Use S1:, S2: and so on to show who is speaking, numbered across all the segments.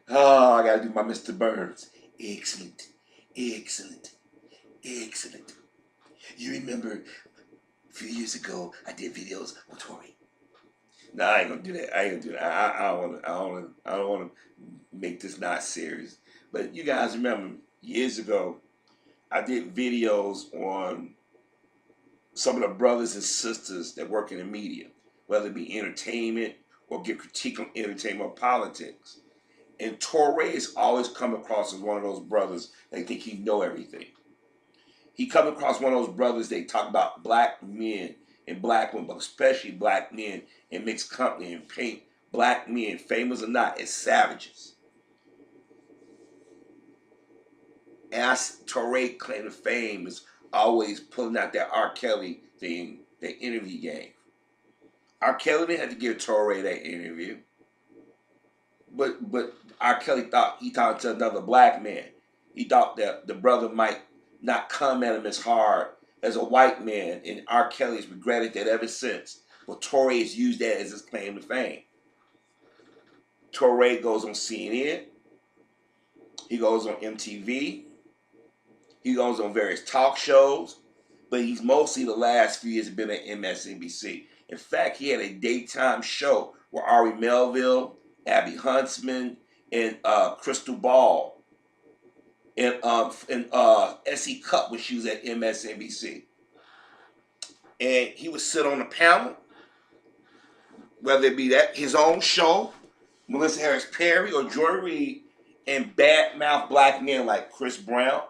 S1: Oh, I gotta do my Mr. Burns. Excellent, excellent, excellent. You remember a few years ago I did videos with Toure? No, I ain't gonna do that. I ain't gonna do that. I don't want to. I don't want to make this not serious. But you guys remember years ago I did videos on some of the brothers and sisters that work in the media, whether it be entertainment or give critique on entertainment or politics. And Toure has always come across as one of those brothers that think he know everything. He come across one of those brothers they talk about black men and black women, but especially black men in mixed company and paint black men, famous or not, as savages. And Toure claim to fame is always pulling out that R. Kelly thing, that interview game. R. Kelly didn't have to give Toure that interview. But R. Kelly thought he talked to another black man. He thought that the brother might not come at him as hard as a white man, and R. Kelly has regretted that ever since. But Toure has used that as his claim to fame. Toure goes on CNN. He goes on MTV. He goes on various talk shows. But he's mostly the last few years been at MSNBC. In fact, he had a daytime show where Ari Melville, Abby Huntsman, and Crystal Ball, and S.E. Cupp when she was at MSNBC. And he would sit on a panel, whether it be that his own show, Melissa Harris Perry or Joy Reid, and badmouth black men like Chris Brown,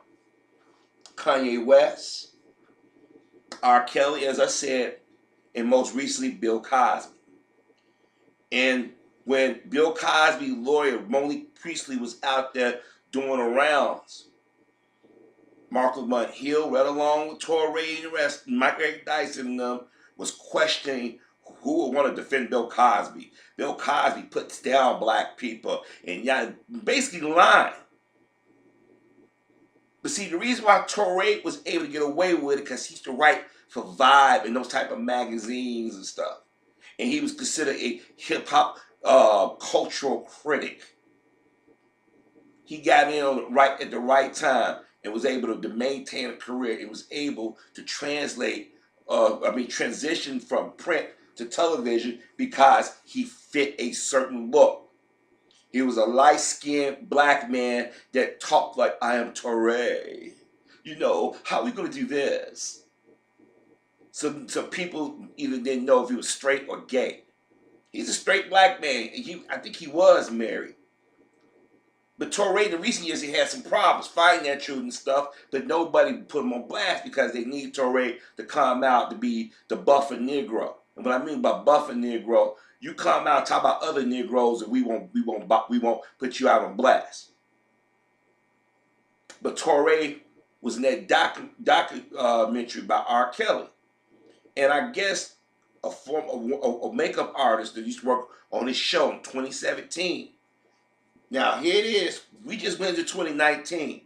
S1: Kanye West, R. Kelly, as I said, and most recently Bill Cosby. And when Bill Cosby lawyer Monique Priestley was out there doing the rounds, Mark Lamont Hill, right along with Toure and the rest, Michael Eric Dyson and them, was questioning who would want to defend Bill Cosby. Bill Cosby puts down black people and y'all basically lying. But see, the reason why Toure was able to get away with it because he used to write for Vibe and those type of magazines and stuff. And he was considered a hip-hop cultural critic. He got in right at the right time and was able to maintain a career. It was able to transition from print to television because he fit a certain look. He was a light-skinned black man that talked like, I am Toure. You know, how are we going to do this? So people either didn't know if he was straight or gay. He's a straight black man. I think he was married. But Toure, in the recent years, he had some problems, financial and stuff, but nobody put him on blast because they need Toure to come out to be the buffer Negro. And what I mean by buffer Negro, you come out and talk about other Negroes and we won't put you out on blast. But Toure was in that documentary by R. Kelly. And I guess a makeup artist that used to work on this show in 2017. Now, here it is. We just went into 2019.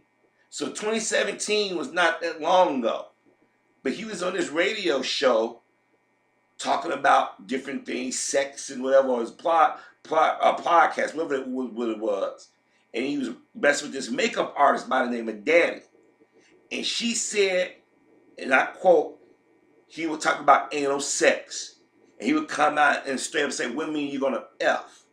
S1: So 2017 was not that long ago. But he was on this radio show talking about different things, sex and whatever, on his podcast, whatever it was. And he was messing with this makeup artist by the name of Danny. And she said, and I quote, he would talk about anal sex. And he would come out and straight up say, when mean you going to F?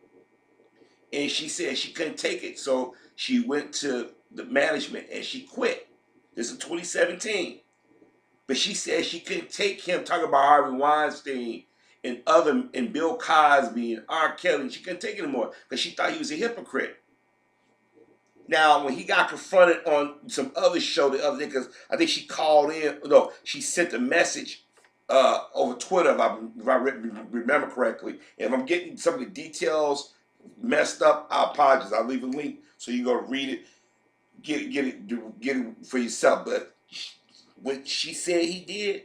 S1: And she said she couldn't take it. So she went to the management and she quit. This is 2017. But she said she couldn't take him talking about Harvey Weinstein and Bill Cosby and R. Kelly. She couldn't take it anymore because she thought he was a hypocrite. Now, when he got confronted on some other show the other day, because I think she called in, no, she sent a message over Twitter, if I remember correctly. And if I'm getting some of the details messed up, I apologize. I'll leave a link so you can go read it, get it for yourself. But what she said he did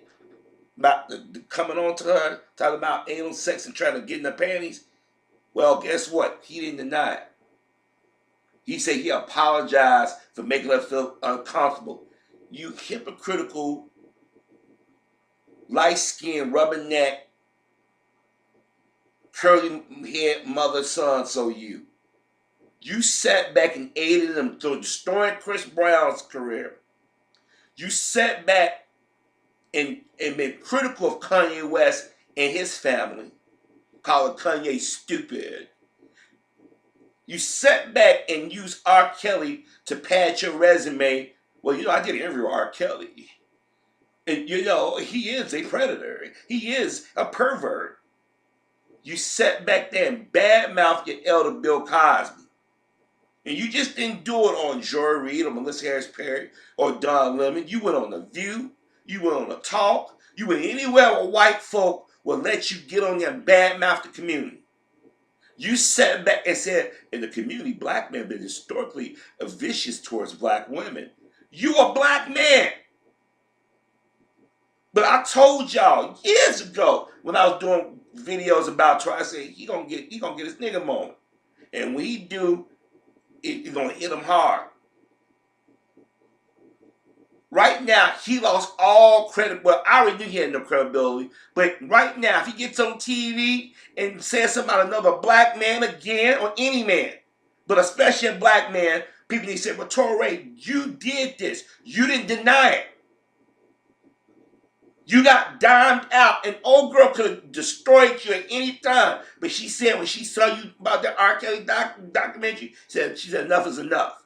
S1: about the coming on to her, talking about anal sex and trying to get in her panties, well, guess what? He didn't deny it. He said he apologized for making her feel uncomfortable. You hypocritical, light-skinned, rubberneck, curly head mother son, so you. You sat back and aided him to destroying Chris Brown's career. You sat back and been critical of Kanye West and his family, calling Kanye stupid. You sat back and used R. Kelly to pad your resume. Well, I did an interview with R. Kelly. And he is a predator. He is a pervert. You sat back there and badmouthed your elder Bill Cosby. And you just didn't do it on Joy Reid or Melissa Harris Perry or Don Lemon. You went on The View. You went on The Talk. You went anywhere where white folk will let you get on there and badmouth the community. You sat back and said, in the community, black men have been historically vicious towards black women. You a black man. But I told y'all years ago when I was doing videos about Toure, I said he gonna get his nigga moment. And when he do, it's gonna hit him hard. Right now, he lost all credit. Well, I already knew he had no credibility. But right now, if he gets on TV and says something about another black man again, or any man, but especially a black man, people need to say, well, Toure, you did this. You didn't deny it. You got dimed out. An old girl could have destroyed you at any time. But she said when she saw you about that R. Kelly documentary, she said enough is enough.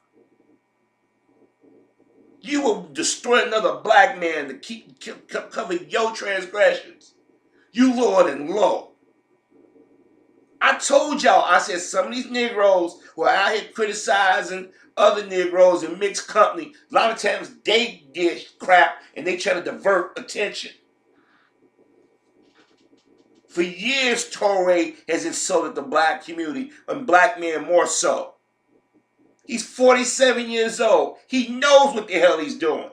S1: You will destroy another black man to cover your transgressions. You lower than low. I told y'all, I said some of these Negroes who are out here criticizing other Negroes in mixed company, a lot of times they did crap and they try to divert attention. For years, Toure has insulted the black community, and black men more so. He's 47 years old. He knows what the hell he's doing.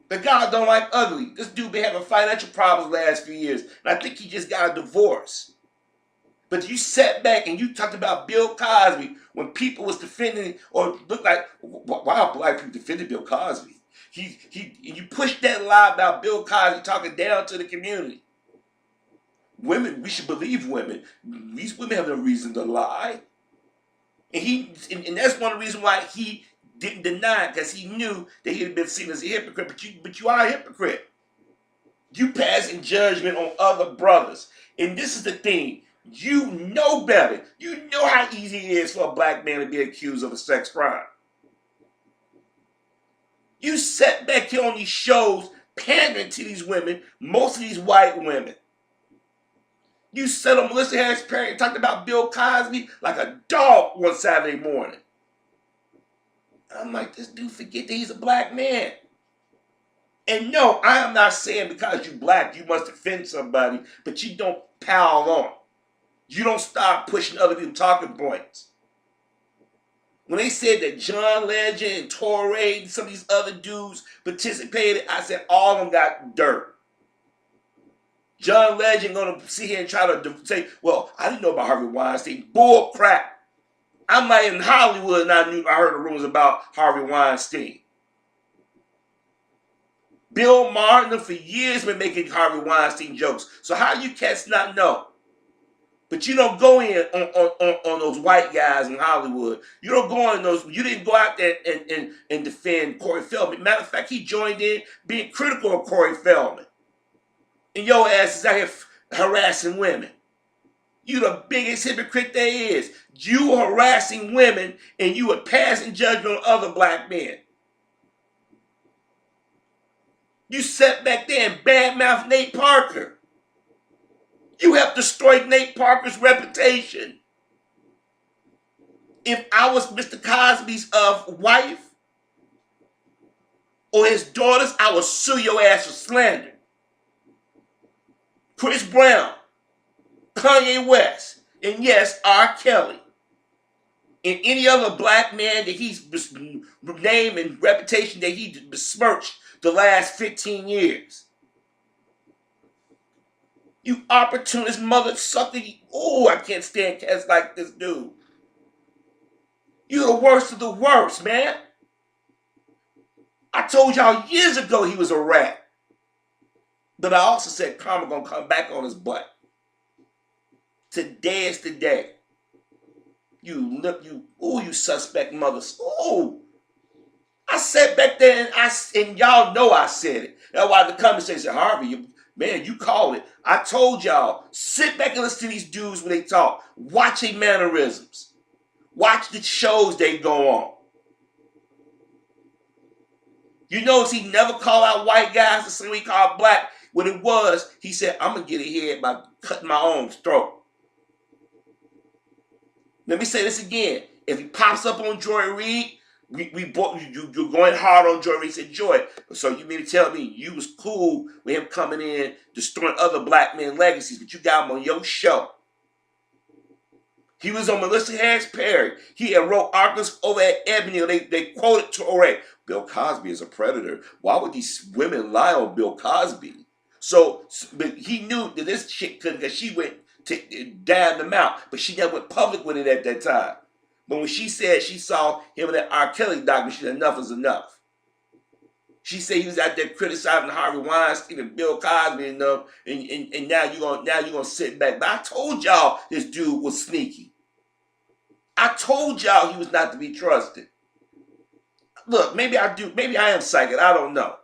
S1: The guy don't like ugly. This dude been having financial problems the last few years, and I think he just got a divorce. But you sat back and you talked about Bill Cosby when people was defending, or looked like, why black people defended Bill Cosby? You pushed that lie about Bill Cosby talking down to the community. Women, we should believe women. These women have no reason to lie. And that's one of the reasons why he didn't deny it, because he knew that he had been seen as a hypocrite. But you are a hypocrite. You passing judgment on other brothers. And this is the thing. You know better. You know how easy it is for a black man to be accused of a sex crime. You sat back here on these shows pandering to these women, most of these white women. You sat on Melissa Harris Perry and talked about Bill Cosby like a dog one Saturday morning. I'm like, this dude forget that he's a black man. And no, I am not saying because you're black, you must offend somebody, but you don't pile on. You don't start pushing other people's talking points. When they said that John Legend and Toure and some of these other dudes participated, I said all of them got dirt. John Legend gonna sit here and try to say, well, I didn't know about Harvey Weinstein. Bull crap. I'm not in Hollywood and I heard the rumors about Harvey Weinstein. Bill Martin for years been making Harvey Weinstein jokes. So how you cats not know? But you don't go in on those white guys in Hollywood. You don't go on those. You didn't go out there and defend Corey Feldman. Matter of fact, he joined in being critical of Corey Feldman. And your ass is out here harassing women. You the biggest hypocrite there is. You harassing women and you are passing judgment on other black men. You sat back there and badmouthed Nate Parker. You helped destroy Nate Parker's reputation. If I was Mr. Cosby's wife or his daughters, I would sue your ass for slander. Chris Brown, Kanye West, and yes, R. Kelly, and any other black man that he's name and reputation that he besmirched the last 15 years. You opportunist mother sucker. Oh, I can't stand cats like this dude. You're the worst of the worst, man. I told y'all years ago he was a rat. But I also said karma gonna come back on his butt. Today is the day. You suspect mothers. Ooh. I said back then, and y'all know I said it. That's why the conversation said, Harvey, man, you called it. I told y'all, sit back and listen to these dudes when they talk. Watch their mannerisms. Watch the shows they go on. You notice he never called out white guys the same way he called black. What it was, he said, I'm going to get ahead by cutting my own throat. Let me say this again. If he pops up on Joy Reid, you're going hard on Joy Reid. He said, Joy, so you mean to tell me you was cool with him coming in, destroying other black men legacies, but you got him on your show. He was on Melissa Harris Perry. He had wrote articles over at Ebony. They quoted Toure. Bill Cosby is a predator. Why would these women lie on Bill Cosby? So, but he knew that this chick couldn't, because she went to down them out, but she never went public with it at that time. But when she said she saw him in that R. Kelly documentary, she said enough is enough. She said he was out there criticizing Harvey Weinstein and Bill Cosby and them, and now you're gonna sit back. But I told y'all this dude was sneaky. I told y'all he was not to be trusted. Look, maybe I am psychic. I don't know.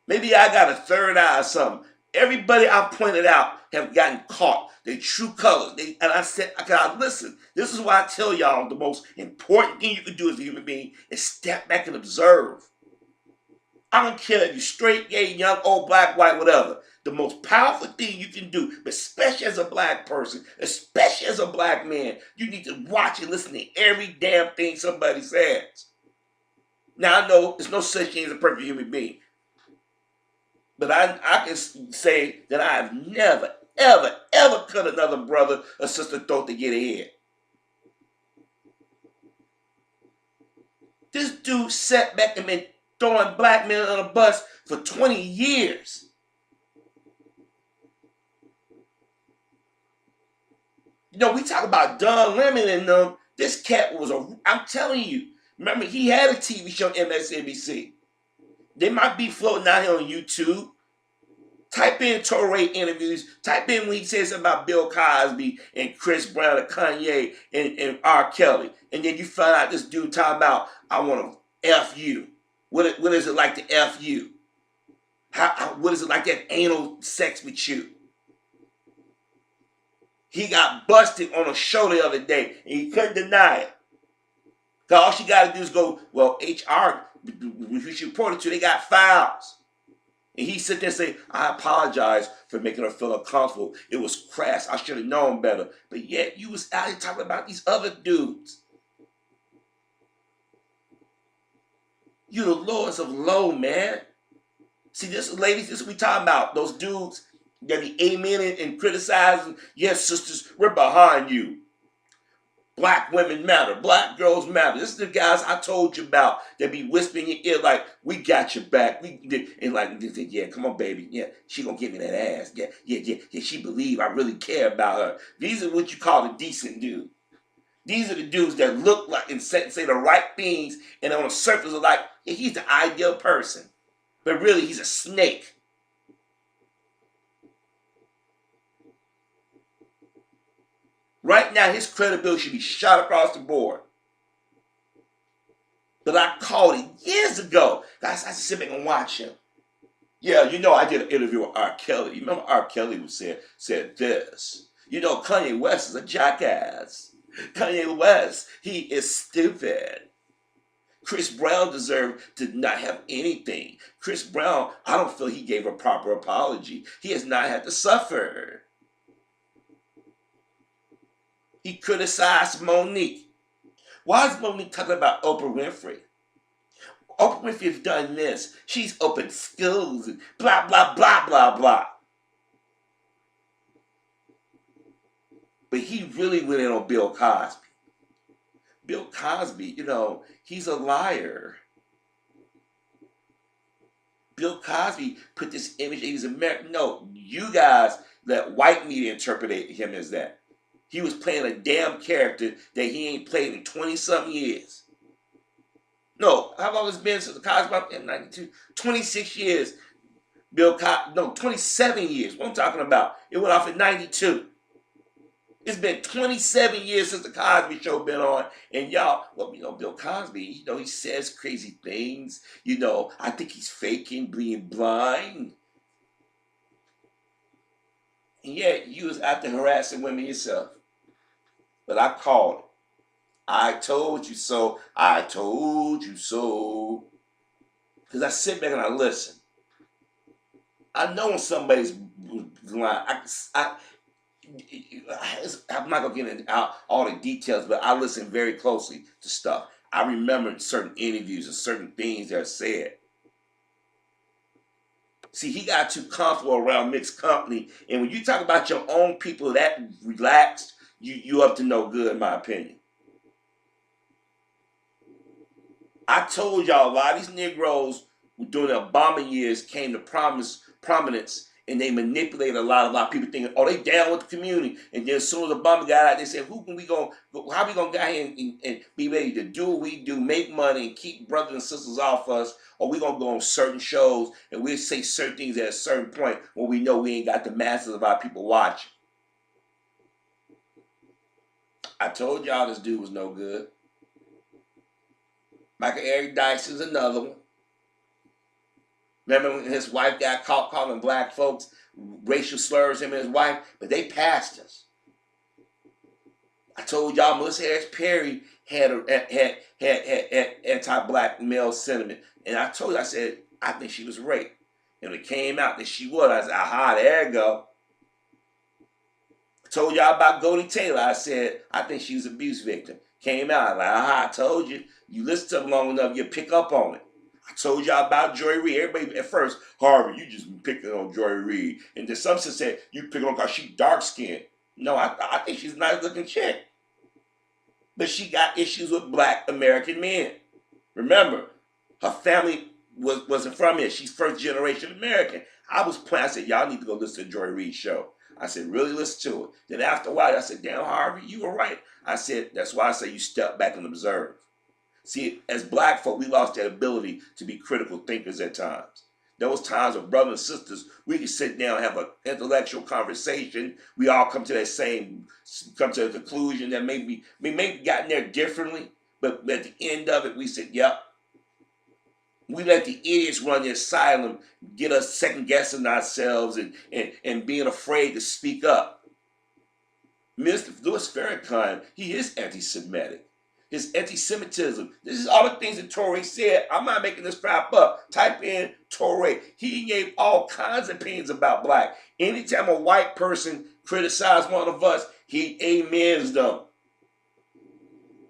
S1: Maybe I got a third eye or something. Everybody I pointed out have gotten caught. Their true colors. And I said, God, listen, this is why I tell y'all the most important thing you can do as a human being is step back and observe. I don't care if you're straight, gay, young, old, black, white, whatever. The most powerful thing you can do, especially as a black person, especially as a black man, you need to watch and listen to every damn thing somebody says. Now, I know there's no such thing as a perfect human being. But I can say that I have never, ever, ever cut another brother or sister throat to get ahead. This dude sat back and been throwing black men on a bus for 20 years. You know, we talk about Don Lemon and them. This cat was I'm telling you. Remember, he had a TV show on MSNBC. They might be floating out here on YouTube. Type in Toure interviews. Type in when he says something about Bill Cosby and Chris Brown and Kanye and R. Kelly. And then you find out this dude talking about, I want to F you. What is it like to F you? What is it like to have anal sex with you? He got busted on a show the other day, and he couldn't deny it. Because all she got to do is go, well, HR, who she reported to, they got files. And he sit there and say, I apologize for making her feel uncomfortable. It was crass. I should have known better. But yet, you was out here talking about these other dudes. You the lords of low, man. See, ladies, this is what we talking about. Those dudes that be amening and criticizing. Yes, sisters, we're behind you. Black women matter. Black girls matter. This is the guys I told you about that be whispering in your ear like, we got your back. And like, yeah, come on, baby. Yeah, she gonna give me that ass. Yeah, she believe I really care about her. These are what you call the decent dude. These are the dudes that look like and say the right things and on the surface are like, yeah, he's the ideal person. But really, he's a snake. Right now, his credibility should be shot across the board. But I called it years ago. Guys, I sit back and watch him. Yeah, you know, I did an interview with R. Kelly. You remember R. Kelly said this. You know, Kanye West is a jackass. Kanye West, he is stupid. Chris Brown deserved to not have anything. Chris Brown, I don't feel he gave a proper apology. He has not had to suffer. He criticized Monique. Why is Monique talking about Oprah Winfrey? Oprah Winfrey has done this. She's opened schools and blah, blah, blah, blah, blah. But he really went in on Bill Cosby. Bill Cosby, you know, he's a liar. Bill Cosby put this image that he's American. No, you guys let white media interpret him as that. He was playing a damn character that he ain't played in 20-something years. No, how long has it been since the Cosby? In 92, 26 years. No, 27 years. What I'm talking about. It went off in 92. It's been 27 years since the Cosby Show been on, and y'all, well, Bill Cosby, he says crazy things. I think he's faking being blind. And yet, you was out there harassing women yourself. But I called it. I told you so. I told you so. Because I sit back and I listen. I know when somebody's lying. I'm not going to get into all the details, but I listen very closely to stuff. I remember certain interviews and certain things that are said. See, he got too comfortable around mixed company. And when you talk about your own people that relaxed, you up to no good, in my opinion. I told y'all a lot of these Negroes during the Obama years came to prominence, and they manipulated a lot of our people thinking, oh, they down with the community. And then as soon as Obama got out, they said, how we gonna get here and be ready to do what we do, make money, and keep brothers and sisters off us, or we gonna go on certain shows and we'll say certain things at a certain point when we know we ain't got the masses of our people watching. I told y'all this dude was no good. Michael Eric Dyson's another one. Remember when his wife got caught calling black folks racial slurs, him and his wife? But they passed us. I told y'all Melissa Harris Perry had anti-black male sentiment. And I told you, I said, I think she was raped. And when it came out that she was, I said, aha, there you go. I told y'all about Goldie Taylor. I said, I think she was an abuse victim. Came out, like, aha, I told you. You listen to them long enough, you pick up on it. I told y'all about Joy Reid. Everybody at first, Harvey, you just picking on Joy Reid. And then some said, you picking on because she dark skinned. No, I think she's a nice looking chick. But she got issues with black American men. Remember, her family wasn't from here. She's first generation American. I said, y'all need to go listen to Joy Reid's show. I said, really listen to it. Then after a while, I said, damn, Harvey, you were right. I said, that's why I say you step back and observe. See, as black folk, we lost that ability to be critical thinkers at times. There was times with brothers and sisters, we could sit down and have an intellectual conversation. We all come to a conclusion that maybe we may have gotten there differently, but at the end of it, we said, yep. We let the idiots run the asylum, get us second guessing ourselves and being afraid to speak up. Mr. Louis Farrakhan, he is anti-Semitic. His anti-Semitism. This is all the things that Toure said. I'm not making this crap up. Type in Toure. He gave all kinds of opinions about black. Anytime a white person criticized one of us, he amens them.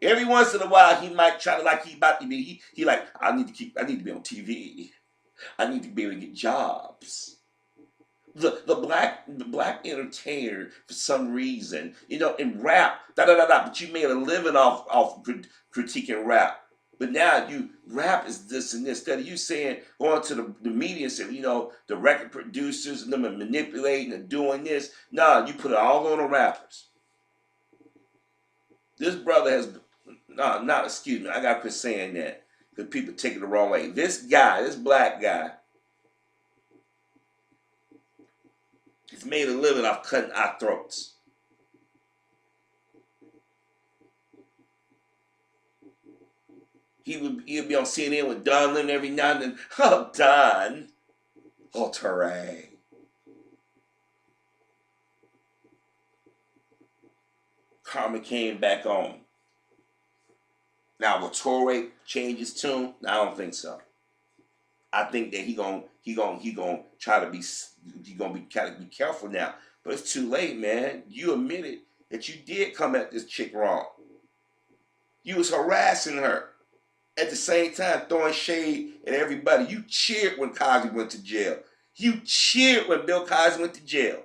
S1: Every once in a while, he might try to like he about to be. He like, I need to be on TV. I need to be able to get jobs. The black entertainer for some reason, in rap, but you made a living off critiquing rap. But now rap is this and this. Instead of you saying, going to the media and saying, the record producers and them are manipulating and doing this. No, you put it all on the rappers. This brother has, excuse me, I gotta quit saying that because people take it the wrong way. This black guy, he's made a living off cutting our throats. He'll be on CNN with Don Lemon every now and then. Oh, Don. Oh, Toure. Karma came back on. Now, will Toure change his tune? I don't think so. I think that he gonna try to be careful now. But it's too late, man. You admitted that you did come at this chick wrong. You was harassing her. At the same time, throwing shade at everybody. You cheered when Cosby went to jail. You cheered when Bill Cosby went to jail.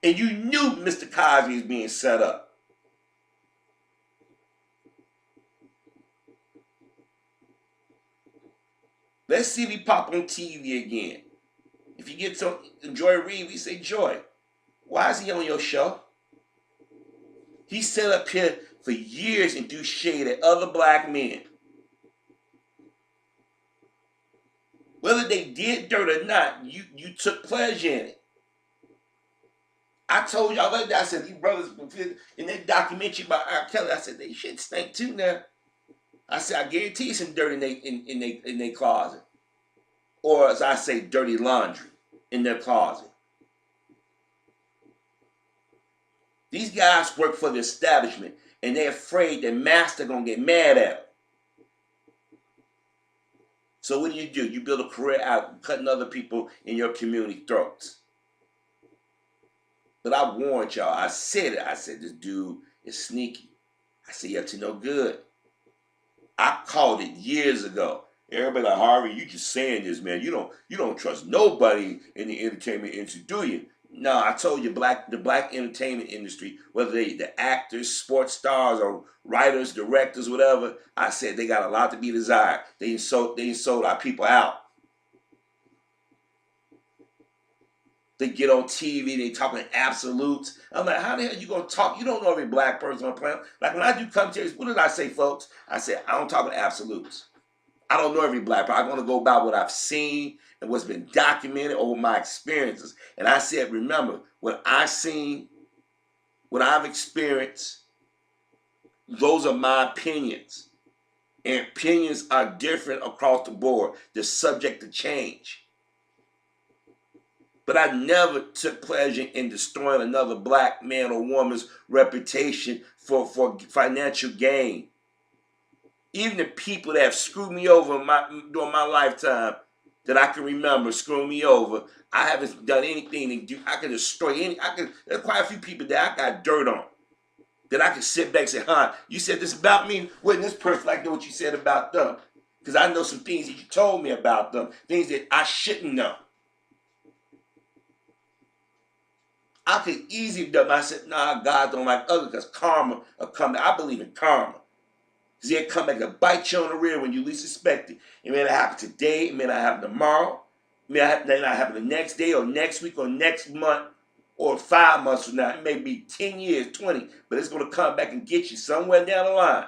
S1: And you knew Mr. Cosby was being set up. Let's see if he pop on TV again. If you get some Joy Reid, we say, Joy, why is he on your show? He sat up here for years and do shade at other black men. Whether they did dirt or not, you took pleasure in it. I told y'all like that. I said, these brothers in that documentary about R. Kelly, I said, they shit stink too now. I said, I guarantee you some dirt in their closet. Or as I say, dirty laundry in their closet. These guys work for the establishment, and they're afraid that master gonna get mad at them. So what do? You build a career out cutting other people in your community throats. But I warned y'all. I said it. I said this dude is sneaky. I said you up to no good. I called it years ago. Everybody like, Harvey, you just saying this, man. You don't trust nobody in the entertainment industry, do you? No, I told you, the black entertainment industry, whether the actors, sports stars, or writers, directors, whatever, I said they got a lot to be desired. They sold our people out. They get on TV, they talking absolutes. I'm like, how the hell you gonna talk? You don't know every black person on the planet. Like when I do commentaries, what did I say, folks? I said, I don't talk in absolutes. I don't know every black person. I'm gonna go about what I've seen and what's been documented over my experiences. And I said, remember, what I've seen, what I've experienced, those are my opinions. And opinions are different across the board. They're subject to change. But I never took pleasure in destroying another black man or woman's reputation for financial gain. Even the people that have screwed me over during my lifetime, that I can remember screwing me over, I haven't done anything to do. I can destroy any. There's quite a few people that I got dirt on, that I can sit back and say, huh, you said this about me? Wouldn't this person like know what you said about them? Because I know some things that you told me about them, things that I shouldn't know. I could easily have done. I said, nah, God don't like others because karma will come. I believe in karma. Because he'll come back and bite you on the rear when you least expect it. It may not happen today. It may not happen tomorrow. It may not happen the next day or next week or next month or 5 months from now. It may be 10 years, 20, but it's going to come back and get you somewhere down the line.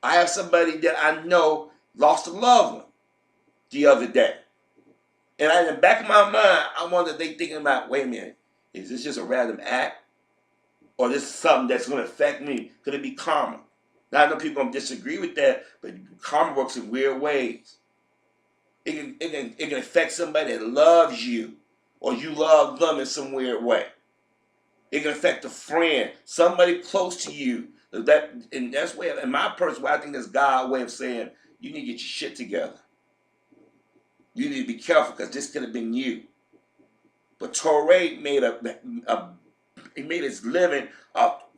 S1: I have somebody that I know lost a loved one the other day. And in the back of my mind, I wonder if they thinking about, wait a minute, is this just a random act? Or this is something that's going to affect me? Could it be karma? Now, I know people going to disagree with that, but karma works in weird ways. It can affect somebody that loves you, or you love them in some weird way. It can affect a friend, somebody close to you. And that's where, in my personal way, I think that's God's way of saying, you need to get your shit together. You need to be careful because this could have been you. But Toure made his living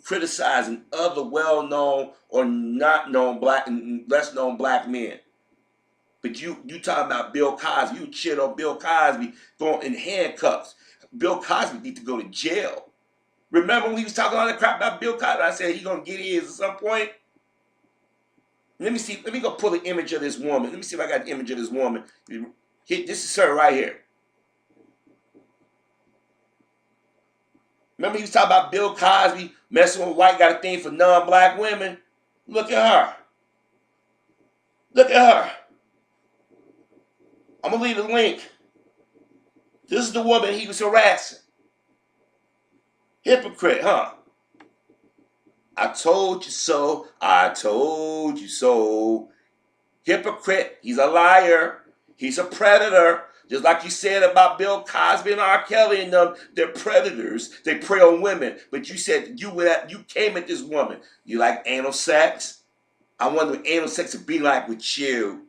S1: criticizing other well-known or not known black and less known black men. But you talking about Bill Cosby? You shit on Bill Cosby going in handcuffs. Bill Cosby need to go to jail. Remember when he was talking all that crap about Bill Cosby? I said he's gonna get his at some point. Let me see. Let me go pull the image of this woman. Let me see if I got the image of this woman. This is her right here. Remember he was talking about Bill Cosby messing with white, got a thing for non-black women? Look at her. Look at her. I'm going to leave the link. This is the woman he was harassing. Hypocrite, huh? I told you so. I told you so. Hypocrite. He's a liar. He's a predator. Just like you said about Bill Cosby and R. Kelly and them, they're predators. They prey on women. But you said you came at this woman. You like anal sex? I wonder what anal sex would be like with you.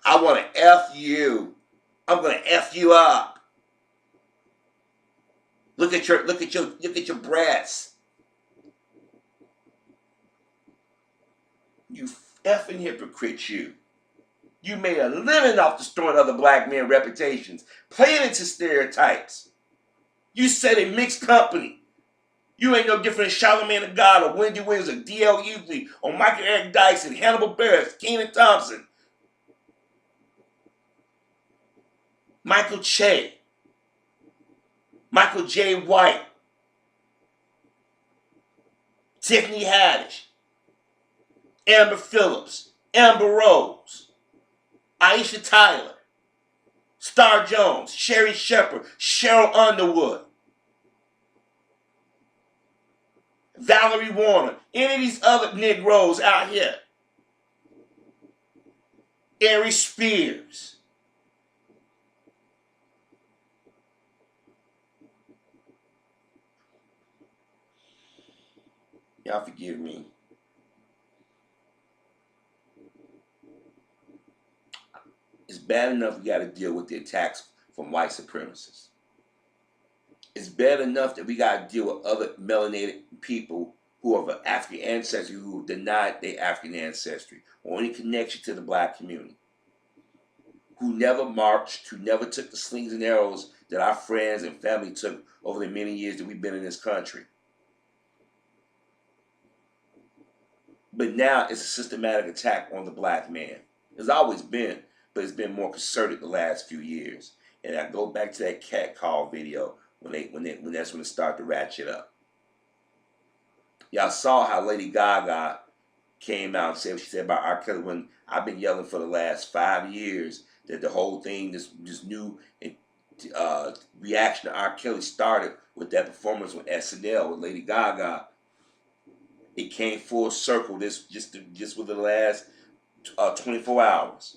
S1: I want to F you. I'm gonna F you up. Look at your breasts. You effing hypocrite, you. You made a living off destroying other black men's reputations, playing into stereotypes. You said a mixed company. You ain't no different than Charlamagne the God or Wendy Williams or D.L. Hughley or Michael Eric Dyson, Hannibal Buress, Kenan Thompson, Michael Che, Michael J. White, Tiffany Haddish, Amber Phillips, Amber Rose. Aisha Tyler, Star Jones, Sherry Shepherd, Cheryl Underwood, Valerie Warner, any of these other Negroes out here, Ari Spears. Y'all forgive me. It's bad enough we got to deal with the attacks from white supremacists. It's bad enough that we got to deal with other melanated people who are of African ancestry who denied their African ancestry or any connection to the black community, who never marched, who never took the slings and arrows that our friends and family took over the many years that we've been in this country. But now it's a systematic attack on the black man. It's always been, but it's been more concerted the last few years. And I go back to that cat call video when that's when it started to ratchet up. Y'all saw how Lady Gaga came out and said what she said about R. Kelly when I've been yelling for the last 5 years that the whole thing, this new reaction to R. Kelly started with that performance on SNL with Lady Gaga. It came full circle just within the last 24 hours.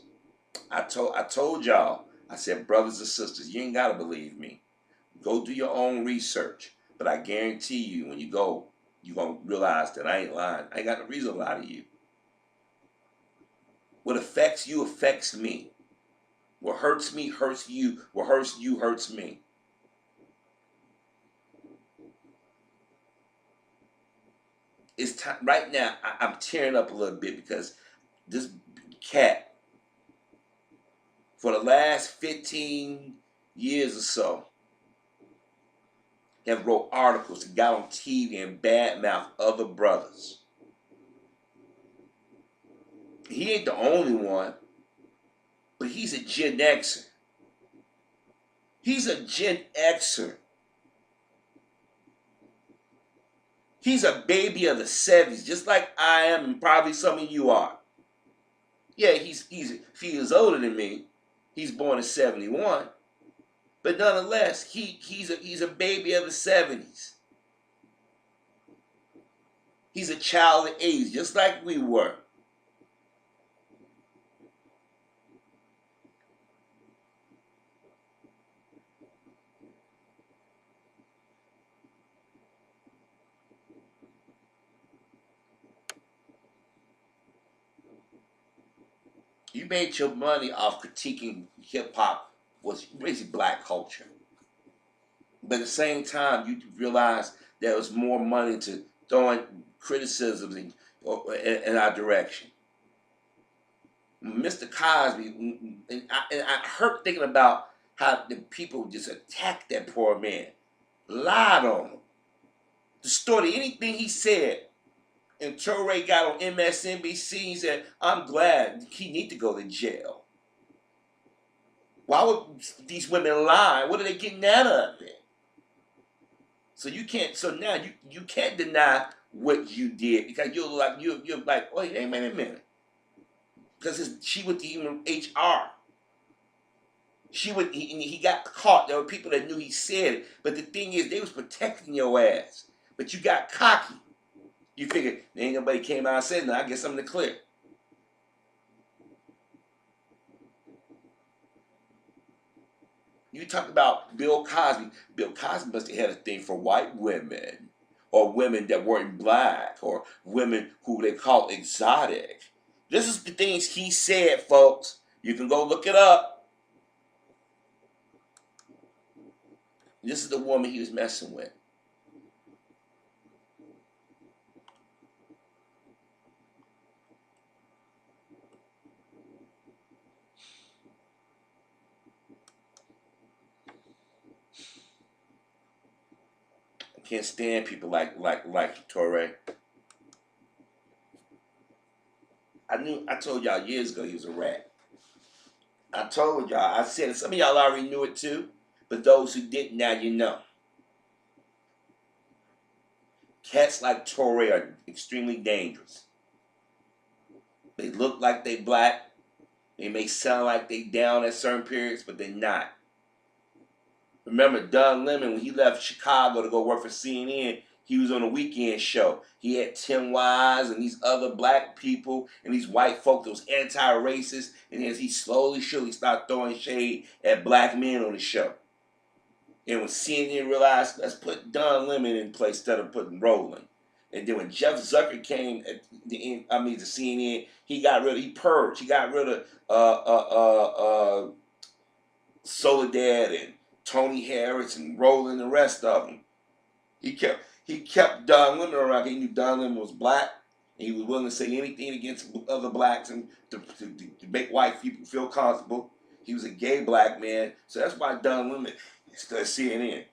S1: I told y'all, I said, brothers and sisters, you ain't gotta believe me. Go do your own research. But I guarantee you, when you go, you're gonna realize that I ain't lying. I ain't got no reason to lie to you. What affects you affects me. What hurts me hurts you. What hurts you hurts me. It's time right now. I'm tearing up a little bit because this cat, for the last 15 years or so, have wrote articles and got on TV and badmouth other brothers. He ain't the only one, but he's a Gen Xer. He's a Gen Xer. He's a baby of the 70s, just like I am and probably some of you are. Yeah, he's a few years older than me. He's born in 71. But nonetheless, he's a baby of the 70s. He's a child of the 80s, just like we were. You made your money off critiquing hip hop, was basically black culture. But at the same time, you realize there was more money to throwing criticisms in our direction. Mr. Cosby, and I hurt thinking about how the people just attacked that poor man, lied on him, distorted anything he said. And Toure got on MSNBC and said, I'm glad he need to go to jail. Why would these women lie? What are they getting out of it? So you can't. So now you can't deny what you did because you're like, oh, hey, wait a minute, because she went to even HR. He got caught. There were people that knew he said it, but the thing is, they was protecting your ass. But you got cocky. You figured there ain't nobody came out and said nothing. I get something to clear. You talk about Bill Cosby. Bill Cosby must have had a thing for white women, or women that weren't black, or women who they call exotic. This is the things he said, folks. You can go look it up. This is the woman he was messing with. I can't stand people like Toure. I told y'all years ago he was a rat. I told y'all. I said it. Some of y'all already knew it too, but those who didn't, now you know. Cats like Toure are extremely dangerous. They look like they black. They may sound like they down at certain periods, but they're not. Remember Don Lemon, when he left Chicago to go work for CNN, he was on a weekend show. He had Tim Wise and these other black people and these white folk that was anti-racist. And as he slowly, surely started throwing shade at black men on the show. And when CNN realized, let's put Don Lemon in place instead of putting Roland. And then when Jeff Zucker came at the end, to CNN, he got rid of Soledad and Tony Harris and Roland and the rest of them. He kept Don Lemon around. He knew Don Lemon was black, and he was willing to say anything against other blacks and to make white people feel comfortable. He was a gay black man, so that's why Don Lemon started CNN.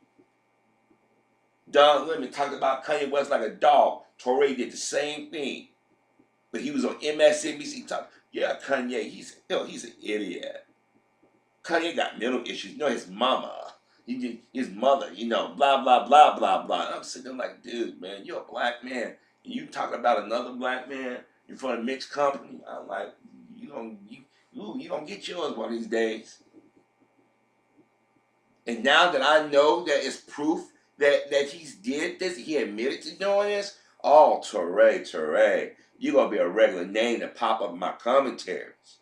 S1: Don Lemon talked about Kanye West like a dog. Toure did the same thing, but he was on MSNBC talking. Yeah, Kanye, he's an idiot. Kanye got mental issues. His mama, his mother, blah, blah, blah, blah, blah. And I'm sitting there like, dude, man, you're a black man. And you talking about another black man in front of mixed company. I'm like, you don't get yours one of these days. And now that I know that it's proof that he's did this, he admitted to doing this, oh, Toure, you're going to be a regular name to pop up in my commentaries.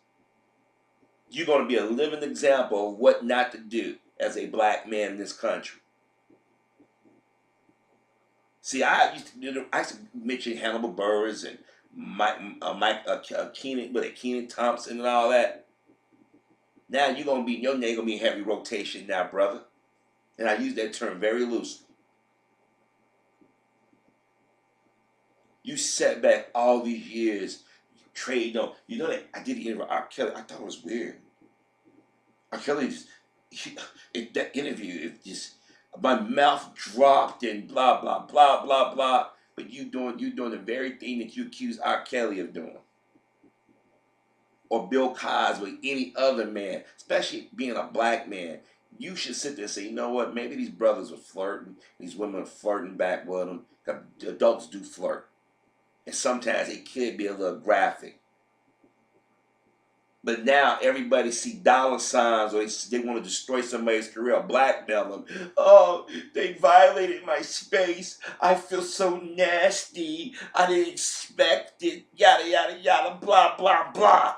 S1: You're going to be a living example of what not to do as a black man in this country. See, I used to mention Hannibal Buress and Kenan Thompson and all that. Now your name gonna be in heavy rotation now, brother. And I use that term very loosely. You set back all these years, trade on. You know that I did the interview with R. Kelly. I thought it was weird. R. Kelly in that interview, my mouth dropped and blah blah blah blah blah. But you doing the very thing that you accuse R. Kelly of doing, or Bill Cosby, any other man, especially being a black man. You should sit there and say, you know what? Maybe these brothers are flirting. These women are flirting back with them. Adults do flirt. And sometimes it could be a little graphic. But now everybody see dollar signs, or they want to destroy somebody's career or blackmail them. Oh, they violated my space. I feel so nasty. I didn't expect it. Yada, yada, yada, blah, blah, blah.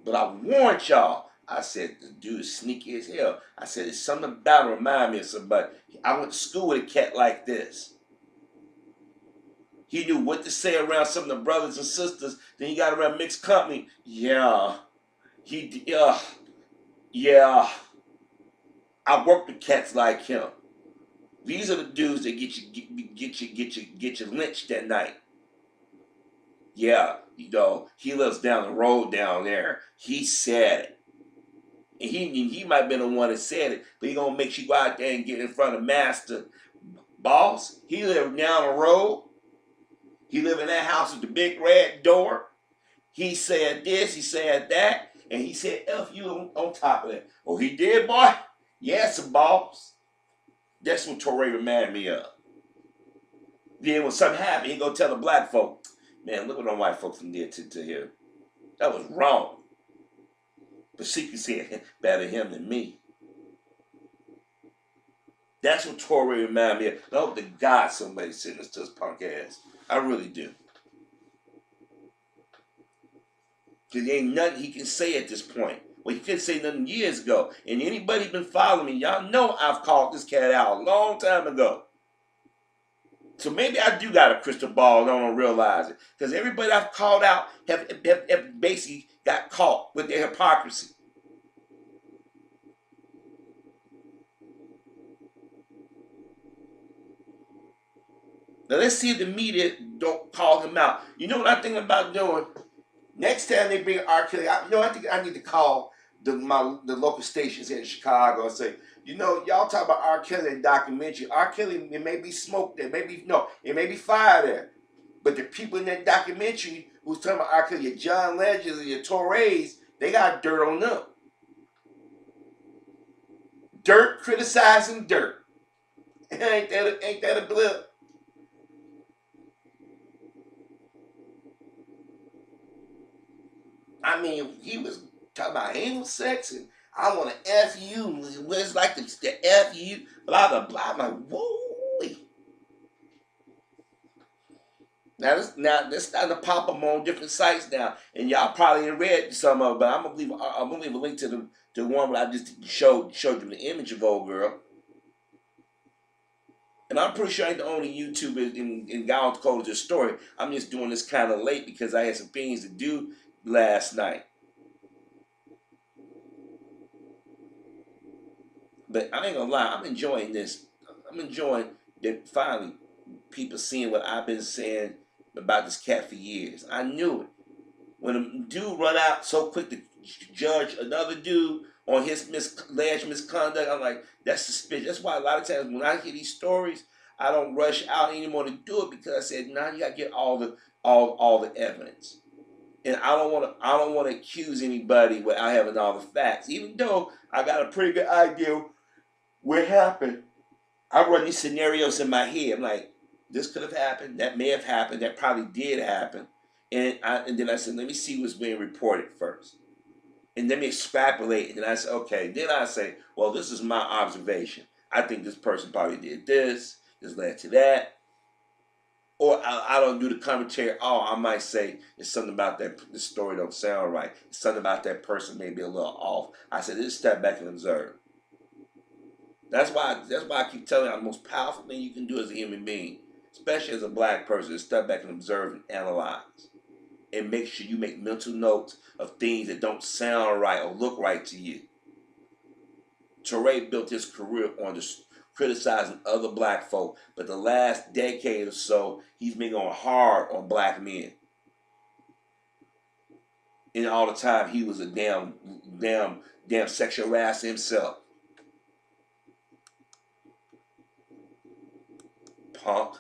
S1: But I warned y'all. I said, the dude is sneaky as hell. I said, there's something about him remind me of somebody. I went to school with a cat like this. He knew what to say around some of the brothers and sisters. Then he got around mixed company. Yeah. Yeah. I worked with cats like him. These are the dudes that get you lynched that night. Yeah, he lives down the road down there. He said it. And he might have been the one that said it, but he gonna make you go out there and get in front of master boss. He lived down the road. He lived in that house with the big red door. He said this, he said that, and he said F you on top of that. Oh, he did, boy? Yes, boss. That's what Toure reminded me of. Then when something happened, he go tell the black folk, man, look what them white folks did to him. That was wrong. But she can say it better him than me. That's what Toure reminded me of. I hope to God somebody sent this to his punk ass. I really do. Because there ain't nothing he can say at this point. Well, he couldn't say nothing years ago. And anybody been following me, y'all know I've called this cat out a long time ago. So maybe I do got a crystal ball and I don't realize it. Because everybody I've called out have basically got caught with their hypocrisy. Now let's see if the media don't call him out. You know what I'm thinking about doing? Next time they bring R. Kelly, I think I need to call the local stations here in Chicago and say, y'all talk about R. Kelly in documentary. R. Kelly, it may be smoke there, it may be fire there. But the people in that documentary who's talking about R. Kelly, your John Legends and your Toures, they got dirt on them. Dirt criticizing dirt. ain't that a blip? I mean, he was talking about anal sex and I want to F you. It's like the F you, blah, blah, blah. I'm like, whoa. Now this starting to pop up on different sites now, and y'all probably ain't read some of it, but I'm gonna leave a link to the one where I just showed you the image of old girl. And I'm pretty sure I ain't the only YouTuber in Gone told this story. I'm just doing this kind of late because I had some things to do last night. But I ain't gonna lie, I'm enjoying this. I'm enjoying that finally people seeing what I've been saying about this cat for years. I knew it. When a dude run out so quick to judge another dude on his alleged misconduct, I'm like, that's suspicious. That's why a lot of times when I hear these stories, I don't rush out anymore to do it because I said, now you gotta get all the evidence. And I don't want to accuse anybody without having all the facts. Even though I got a pretty good idea what happened, I run these scenarios in my head. I'm like, this could have happened. That may have happened. That probably did happen. And then I said, let me see what's being reported first. And let me extrapolate. And then I said, okay. Then I say, well, this is my observation. I think this person probably did this. This led to that. Or I don't do the commentary. Oh, I might say it's something about that. The story don't sound right. It's something about that person may be a little off. I said, just step back and observe. That's why I keep telling you the most powerful thing you can do as a human being, especially as a black person, is step back and observe and analyze. And make sure you make mental notes of things that don't sound right or look right to you. Toure built his career on criticizing other black folk, but the last decade or so, he's been going hard on black men. And all the time, he was a damn sexual harasser himself. Punk.